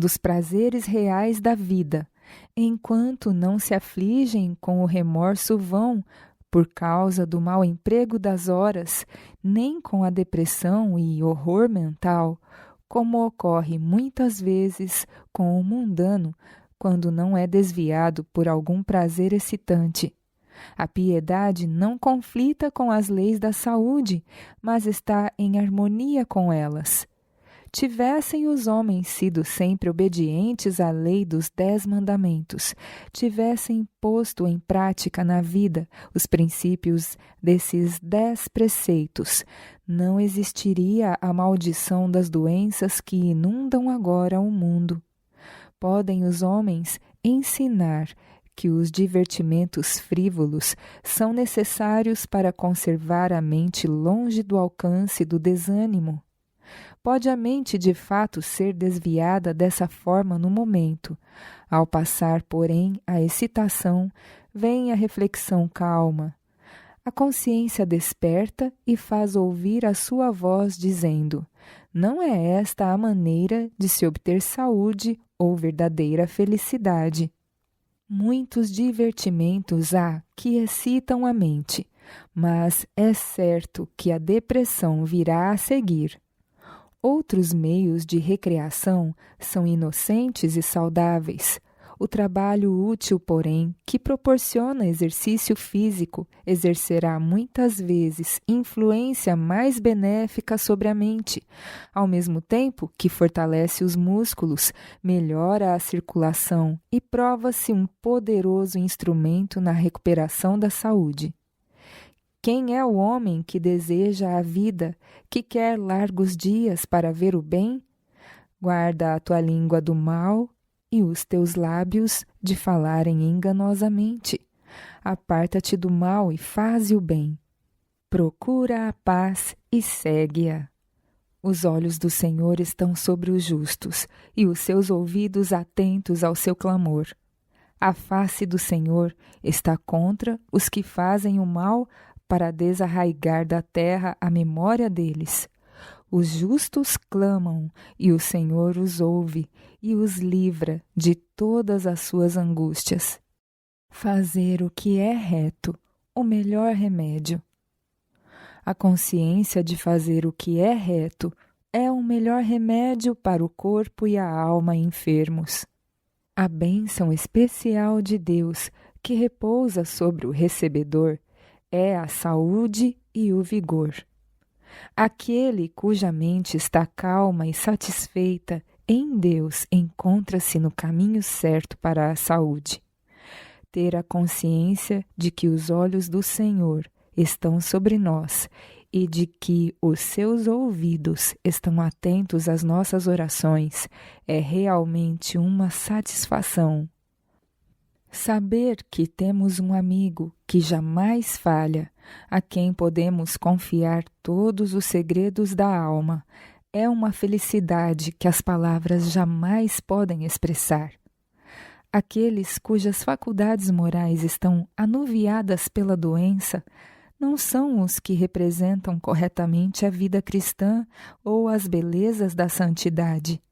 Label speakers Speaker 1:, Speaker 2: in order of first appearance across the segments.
Speaker 1: dos prazeres reais da vida, enquanto não se afligem com o remorso vão por causa do mau emprego das horas, nem com a depressão e horror mental, como ocorre muitas vezes com o mundano quando não é desviado por algum prazer excitante. A piedade não conflita com as leis da saúde, mas está em harmonia com elas. Tivessem os homens sido sempre obedientes à lei dos 10 mandamentos, tivessem posto em prática na vida os princípios desses 10 preceitos, não existiria a maldição das doenças que inundam agora o mundo. Podem os homens ensinar que os divertimentos frívolos são necessários para conservar a mente longe do alcance do desânimo. Pode a mente de fato ser desviada dessa forma no momento. Ao passar, porém, a excitação, vem a reflexão calma. A consciência desperta e faz ouvir a sua voz dizendo: não é esta a maneira de se obter saúde ou verdadeira felicidade. Muitos divertimentos há que excitam a mente, mas é certo que a depressão virá a seguir. Outros meios de recreação são inocentes e saudáveis. O trabalho útil, porém, que proporciona exercício físico, exercerá muitas vezes influência mais benéfica sobre a mente, ao mesmo tempo que fortalece os músculos, melhora a circulação e prova-se um poderoso instrumento na recuperação da saúde. Quem é o homem que deseja a vida, que quer largos dias para ver o bem? Guarda a tua língua do mal e os teus lábios de falarem enganosamente. Aparta-te do mal e faze o bem. Procura a paz e segue-a. Os olhos do Senhor estão sobre os justos e os seus ouvidos atentos ao seu clamor. A face do Senhor está contra os que fazem o mal, para desarraigar da terra a memória deles. Os justos clamam, e o Senhor os ouve, e os livra de todas as suas angústias. Fazer o que é reto, o melhor remédio. A consciência de fazer o que é reto é o melhor remédio para o corpo e a alma enfermos. A bênção especial de Deus, que repousa sobre o recebedor, é a saúde e o vigor. Aquele cuja mente está calma e satisfeita em Deus encontra-se no caminho certo para a saúde. Ter a consciência de que os olhos do Senhor estão sobre nós e de que os seus ouvidos estão atentos às nossas orações é realmente uma satisfação. Saber que temos um amigo que jamais falha, a quem podemos confiar todos os segredos da alma, é uma felicidade que as palavras jamais podem expressar. Aqueles cujas faculdades morais estão anuviadas pela doença não são os que representam corretamente a vida cristã ou as belezas da santidade.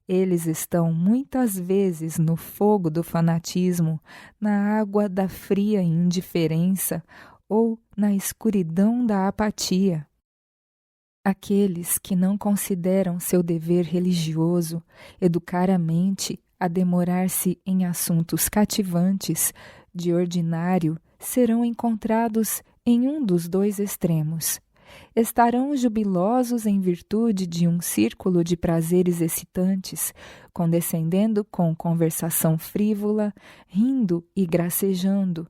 Speaker 1: Eles estão muitas vezes no fogo do fanatismo, na água da fria indiferença ou na escuridão da apatia. Aqueles que não consideram seu dever religioso educar a mente a demorar-se em assuntos cativantes, de ordinário, serão encontrados em um dos dois extremos. Estarão jubilosos em virtude de um círculo de prazeres excitantes, condescendendo com conversação frívola, rindo e gracejando,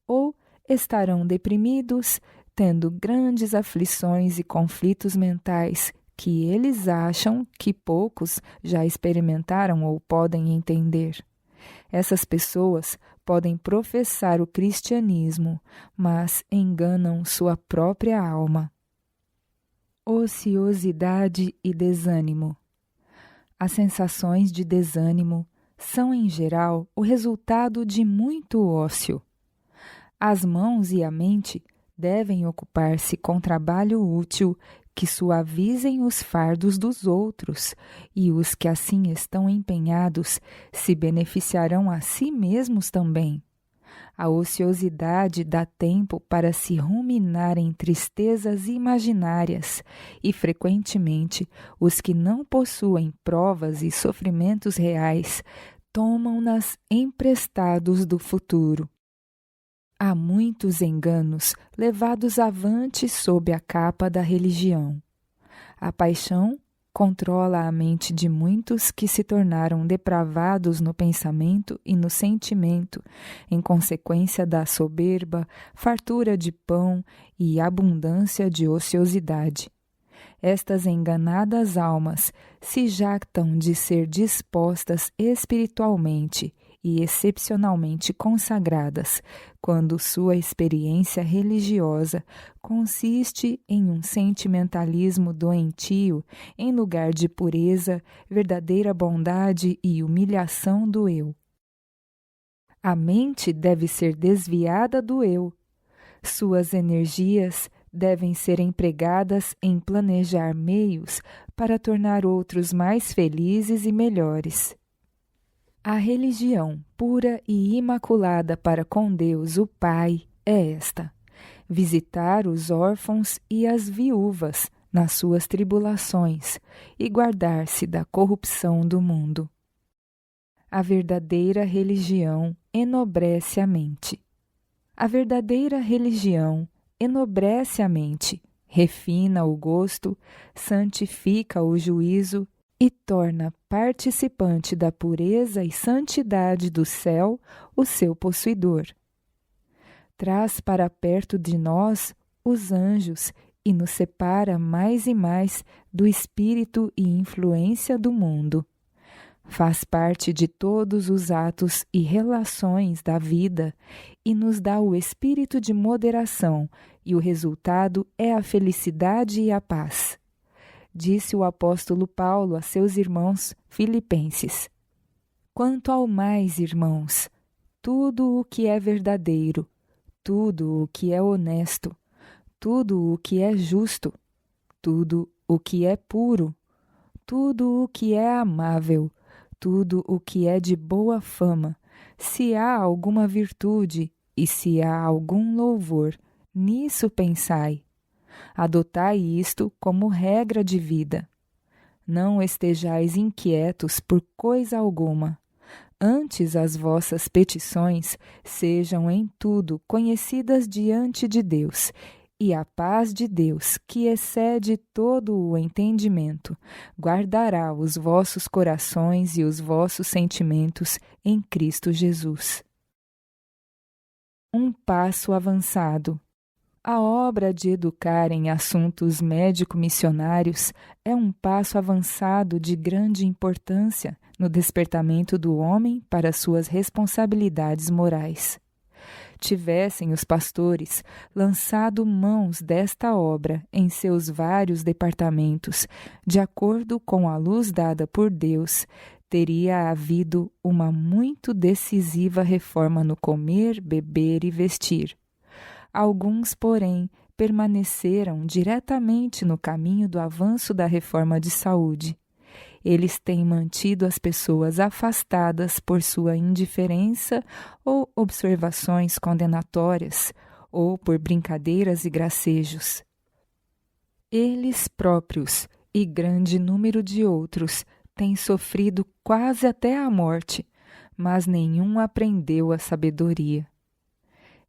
Speaker 1: ou estarão deprimidos, tendo grandes aflições e conflitos mentais que eles acham que poucos já experimentaram ou podem entender. Essas pessoas podem professar o cristianismo, mas enganam sua própria alma. Ociosidade e desânimo. As sensações de desânimo são, em geral, o resultado de muito ócio. As mãos e a mente devem ocupar-se com trabalho útil que suavizem os fardos dos outros, e os que assim estão empenhados se beneficiarão a si mesmos também. A ociosidade dá tempo para se ruminar em tristezas imaginárias, e frequentemente os que não possuem provas e sofrimentos reais tomam-nas emprestados do futuro. Há muitos enganos levados avante sob a capa da religião. A paixão controla a mente de muitos que se tornaram depravados no pensamento e no sentimento, em consequência da soberba, fartura de pão e abundância de ociosidade. Estas enganadas almas se jactam de ser dispostas espiritualmente e excepcionalmente consagradas, quando sua experiência religiosa consiste em um sentimentalismo doentio em lugar de pureza, verdadeira bondade e humilhação do eu. A mente deve ser desviada do eu. Suas energias devem ser empregadas em planejar meios para tornar outros mais felizes e melhores. A religião pura e imaculada para com Deus, o Pai, é esta: visitar os órfãos e as viúvas nas suas tribulações e guardar-se da corrupção do mundo. A verdadeira religião enobrece a mente. A verdadeira religião enobrece a mente, refina o gosto, santifica o juízo e torna participante da pureza e santidade do céu o seu possuidor. Traz para perto de nós os anjos e nos separa mais e mais do espírito e influência do mundo. Faz parte de todos os atos e relações da vida e nos dá o espírito de moderação, e o resultado é a felicidade e a paz. Disse o apóstolo Paulo a seus irmãos filipenses: quanto ao mais, irmãos, tudo o que é verdadeiro, tudo o que é honesto, tudo o que é justo, tudo o que é puro, tudo o que é amável, tudo o que é de boa fama, se há alguma virtude e se há algum louvor, nisso pensai. Adotai isto como regra de vida. Não estejais inquietos por coisa alguma. Antes as vossas petições sejam em tudo conhecidas diante de Deus, e a paz de Deus, que excede todo o entendimento, guardará os vossos corações e os vossos sentimentos em Cristo Jesus. Um passo avançado. A obra de educar em assuntos médico-missionários é um passo avançado de grande importância no despertamento do homem para suas responsabilidades morais. Tivessem os pastores lançado mãos desta obra em seus vários departamentos, de acordo com a luz dada por Deus, teria havido uma muito decisiva reforma no comer, beber e vestir. Alguns, porém, permaneceram diretamente no caminho do avanço da reforma de saúde. Eles têm mantido as pessoas afastadas por sua indiferença ou observações condenatórias, ou por brincadeiras e gracejos. Eles próprios e grande número de outros têm sofrido quase até a morte, mas nenhum aprendeu a sabedoria.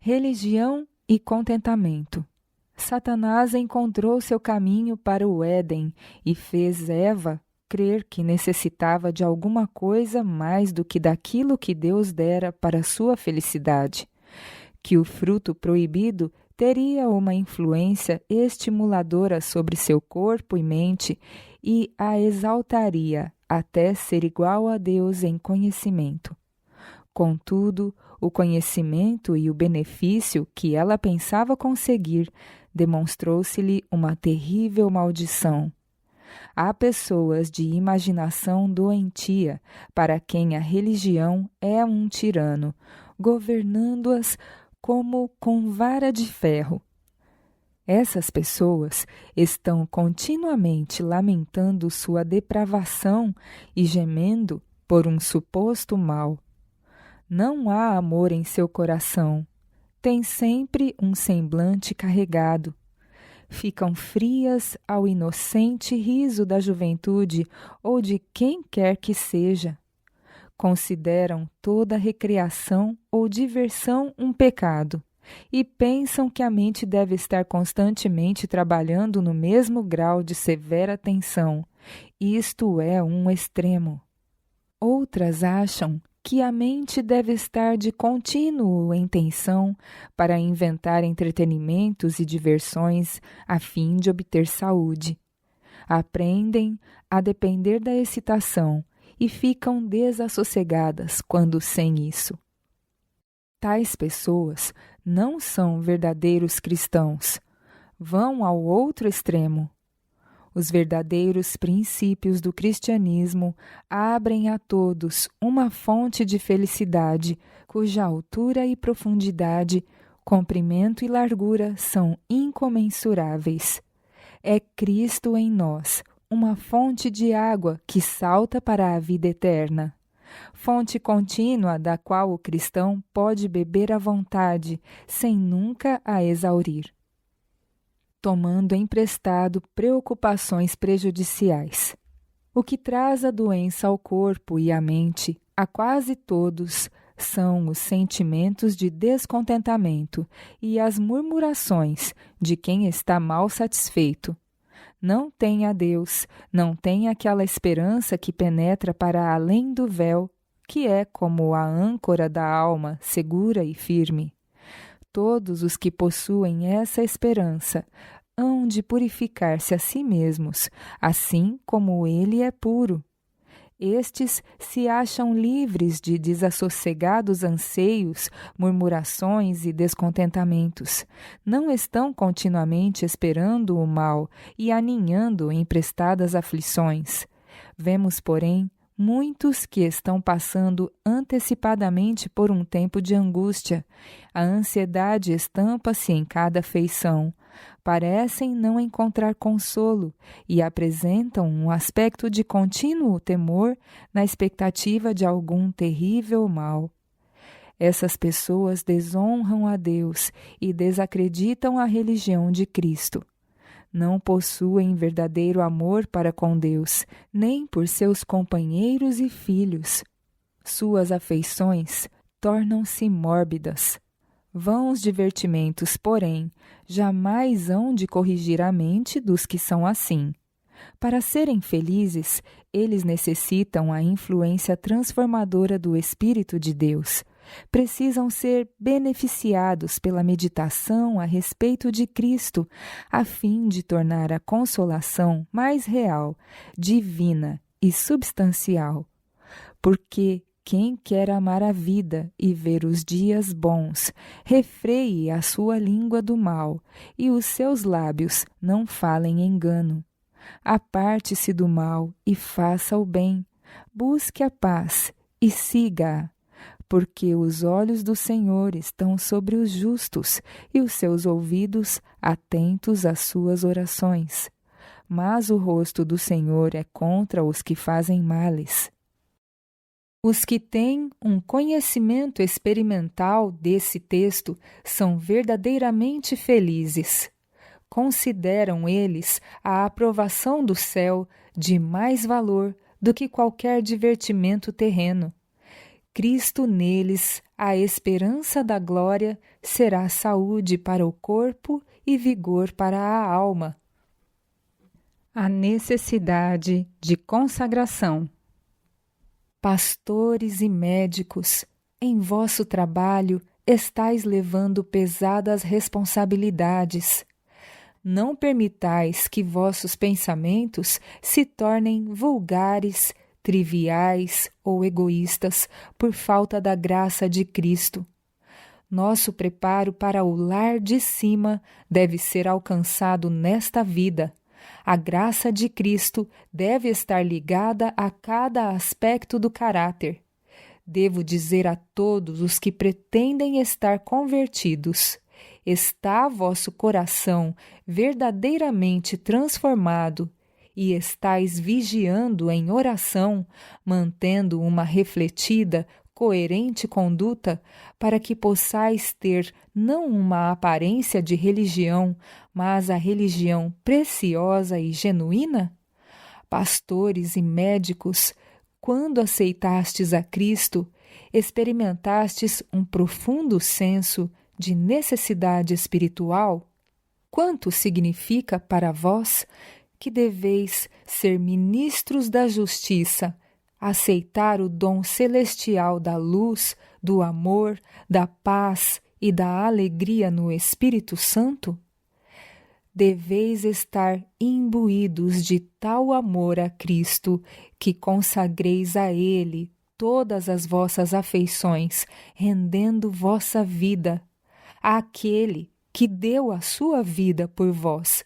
Speaker 1: Religião e contentamento. Satanás encontrou seu caminho para o Éden e fez Eva crer que necessitava de alguma coisa mais do que daquilo que Deus dera para sua felicidade, que o fruto proibido teria uma influência estimuladora sobre seu corpo e mente e a exaltaria até ser igual a Deus em conhecimento. Contudo, o conhecimento e o benefício que ela pensava conseguir demonstrou-se-lhe uma terrível maldição. Há pessoas de imaginação doentia para quem a religião é um tirano, governando-as como com vara de ferro. Essas pessoas estão continuamente lamentando sua depravação e gemendo por um suposto mal. Não há amor em seu coração. Tem sempre um semblante carregado. Ficam frias ao inocente riso da juventude ou de quem quer que seja. Consideram toda recreação ou diversão um pecado e pensam que a mente deve estar constantemente trabalhando no mesmo grau de severa tensão. Isto é um extremo. Outras acham que a mente deve estar de contínuo em tensão para inventar entretenimentos e diversões a fim de obter saúde. Aprendem a depender da excitação e ficam desassossegadas quando sem isso. Tais pessoas não são verdadeiros cristãos. Vão ao outro extremo. Os verdadeiros princípios do cristianismo abrem a todos uma fonte de felicidade, cuja altura e profundidade, comprimento e largura são incomensuráveis. É Cristo em nós, uma fonte de água que salta para a vida eterna. Fonte contínua da qual o cristão pode beber à vontade, sem nunca a exaurir. Tomando emprestado preocupações prejudiciais. O que traz a doença ao corpo e à mente, a quase todos, são os sentimentos de descontentamento e as murmurações de quem está mal satisfeito. Não tem a Deus, não tem aquela esperança que penetra para além do véu, que é como a âncora da alma, segura e firme. Todos os que possuem essa esperança hão de purificar-se a si mesmos, assim como ele é puro. Estes se acham livres de desassossegados anseios, murmurações e descontentamentos. Não estão continuamente esperando o mal e aninhando emprestadas aflições. Vemos, porém, muitos que estão passando antecipadamente por um tempo de angústia. A ansiedade estampa-se em cada feição. Parecem não encontrar consolo e apresentam um aspecto de contínuo temor na expectativa de algum terrível mal. Essas pessoas desonram a Deus e desacreditam a religião de Cristo. Não possuem verdadeiro amor para com Deus, nem por seus companheiros e filhos. Suas afeições tornam-se mórbidas. Vãos divertimentos, porém, jamais hão de corrigir a mente dos que são assim. Para serem felizes, eles necessitam a influência transformadora do Espírito de Deus. Precisam ser beneficiados pela meditação a respeito de Cristo, a fim de tornar a consolação mais real, divina e substancial. Porque quem quer amar a vida e ver os dias bons, refreie a sua língua do mal, e os seus lábios não falem engano. Aparte-se do mal e faça o bem, busque a paz e siga-a, porque os olhos do Senhor estão sobre os justos e os seus ouvidos atentos às suas orações. Mas o rosto do Senhor é contra os que fazem males. Os que têm um conhecimento experimental desse texto são verdadeiramente felizes. Consideram eles a aprovação do céu de mais valor do que qualquer divertimento terreno. Cristo neles, a esperança da glória, será saúde para o corpo e vigor para a alma. A necessidade de consagração. Pastores e médicos, em vosso trabalho estais levando pesadas responsabilidades. Não permitais que vossos pensamentos se tornem vulgares, triviais ou egoístas por falta da graça de Cristo. Nosso preparo para o lar de cima deve ser alcançado nesta vida. A graça de Cristo deve estar ligada a cada aspecto do caráter. Devo dizer a todos os que pretendem estar convertidos: está vosso coração verdadeiramente transformado e estáis vigiando em oração, mantendo uma refletida, coerente conduta, para que possais ter não uma aparência de religião, mas a religião preciosa e genuína? Pastores e médicos, quando aceitastes a Cristo, experimentastes um profundo senso de necessidade espiritual? Quanto significa para vós que deveis ser ministros da justiça, aceitar o dom celestial da luz, do amor, da paz e da alegria no Espírito Santo? Deveis estar imbuídos de tal amor a Cristo que consagreis a Ele todas as vossas afeições, rendendo vossa vida àquele que deu a sua vida por vós.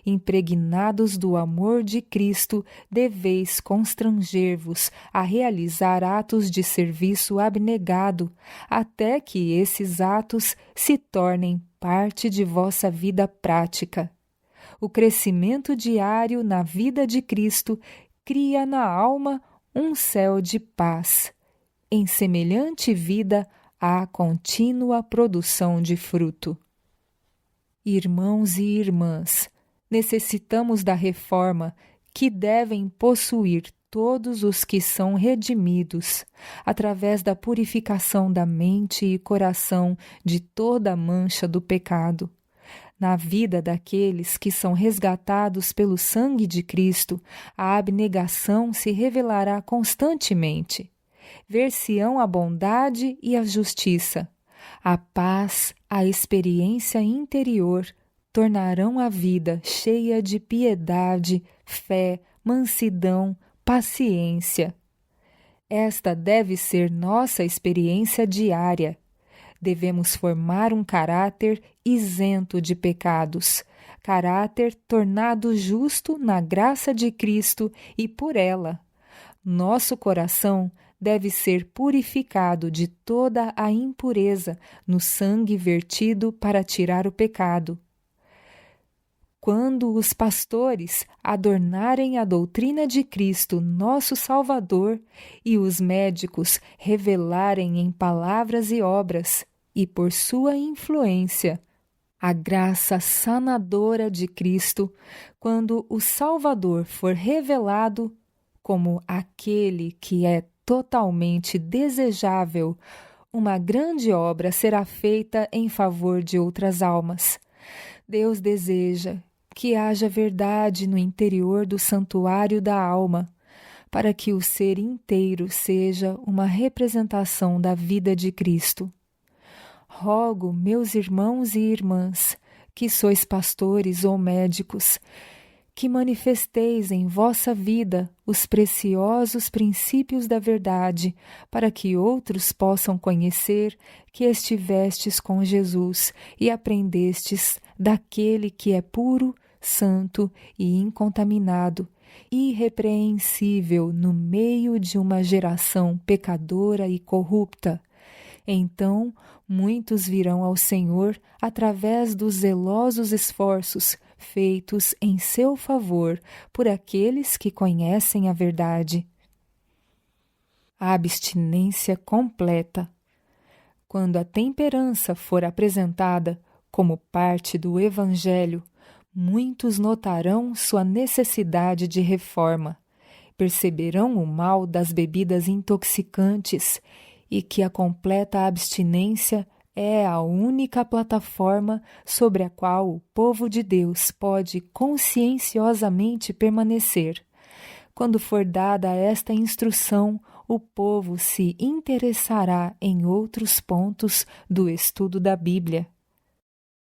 Speaker 1: Impregnados do amor de Cristo, deveis constranger-vos a realizar atos de serviço abnegado, até que esses atos se tornem parte de vossa vida prática. O crescimento diário na vida de Cristo cria na alma um céu de paz. Em semelhante vida, há contínua produção de fruto. Irmãos e irmãs, necessitamos da reforma que devem possuir todos os que são redimidos, através da purificação da mente e coração de toda a mancha do pecado. Na vida daqueles que são resgatados pelo sangue de Cristo, a abnegação se revelará constantemente. Ver-se-ão a bondade e a justiça, a paz, a experiência interior, tornarão a vida cheia de piedade, fé, mansidão, paciência. Esta deve ser nossa experiência diária. Devemos formar um caráter isento de pecados, caráter tornado justo na graça de Cristo e por ela. Nosso coração deve ser purificado de toda a impureza no sangue vertido para tirar o pecado. Quando os pastores adornarem a doutrina de Cristo, nosso Salvador, e os médicos revelarem em palavras e obras, e por sua influência, a graça sanadora de Cristo, quando o Salvador for revelado como aquele que é totalmente desejável, uma grande obra será feita em favor de outras almas. Deus deseja que haja verdade no interior do santuário da alma, para que o ser inteiro seja uma representação da vida de Cristo. Rogo, meus irmãos e irmãs, que sois pastores ou médicos, que manifesteis em vossa vida os preciosos princípios da verdade, para que outros possam conhecer que estivestes com Jesus e aprendestes daquele que é puro, santo e incontaminado, irrepreensível no meio de uma geração pecadora e corrupta. Então, muitos virão ao Senhor através dos zelosos esforços feitos em seu favor por aqueles que conhecem a verdade. A abstinência completa. Quando a temperança for apresentada como parte do Evangelho, muitos notarão sua necessidade de reforma, perceberão o mal das bebidas intoxicantes e que a completa abstinência é a única plataforma sobre a qual o povo de Deus pode conscienciosamente permanecer. Quando for dada esta instrução, o povo se interessará em outros pontos do estudo da Bíblia.